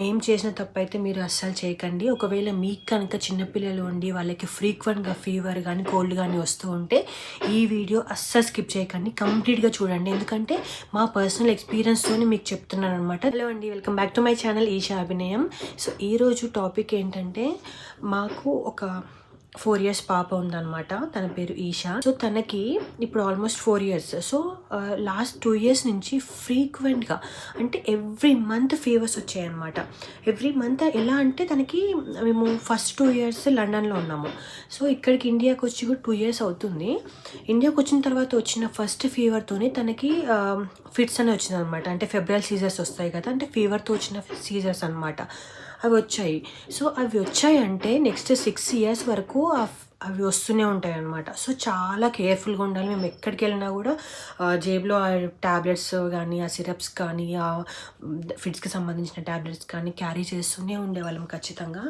ఏం చేసిన తప్పైతే మీరు అస్సలు చేయకండి. ఒకవేళ మీకు కనుక చిన్నపిల్లలు ఉండి వాళ్ళకి ఫ్రీక్వెంట్‌గా ఫీవర్ గానీ, కోల్డ్ గానీ వస్తూ ఉంటే ఈ వీడియో అస్సలు స్కిప్ చేయకండి. కంప్లీట్‌గా చూడండి. ఎందుకంటే మా పర్సనల్ ఎక్స్‌పీరియన్స్‌తోని మీకు చెప్తున్నాననమాట. హలో అండి. Welcome back to my channel Eesha Abhinayam. So, ఈరోజు టాపిక్ ఏంటంటే మాకు ఒక 4 ఇయర్స్ పాప ఉందనమాట. తన పేరు ఈషా. సో, తనకి ఇప్పుడు almost 4 years. So, last 2 years నుంచి ఫ్రీక్వెంట్‌గా అంటే ఎవ్రీ మంత్ ఫీవర్స్ వచ్చాయన్నమాట. ఎవ్రీ మంత్ ఎలా అంటే తనకి మేము ఫస్ట్ 2 ఇయర్స్ లండన్‌లో ఉన్నాము. సో, ఇక్కడికి ఇండియాకి వచ్చి కూడా 2 ఇయర్స్ అవుతుంది. ఇండియాకి వచ్చిన తర్వాత వచ్చిన ఫస్ట్ ఫీవర్‌తోనే తనకి ఫిట్స్ అనేవి వచ్చిందనమాట. అంటే ఫెబ్రల్ సీజర్స్ వస్తాయి కదా! అంటే ఫీవర్‌తో వచ్చిన సీజర్స్ అనమాట. అవి వచ్చాయి. సో, అవి వచ్చాయంటే నెక్స్ట్ 6 ఇయర్స్ వరకు అవి వస్తూనే ఉంటాయన్నమాట. సో, చాలా కేర్‌ఫుల్‌గా ఉండాలి. మేము ఎక్కడికెళ్ళినా కూడా జేబులో టాబ్లెట్స్ గానీ, ఆ సిరప్స్ కానీ, ఫిట్స్‌కి సంబంధించిన టాబ్లెట్స్ కానీ క్యారీ చేస్తూనే ఉండేవాళ్ళం ఖచ్చితంగా.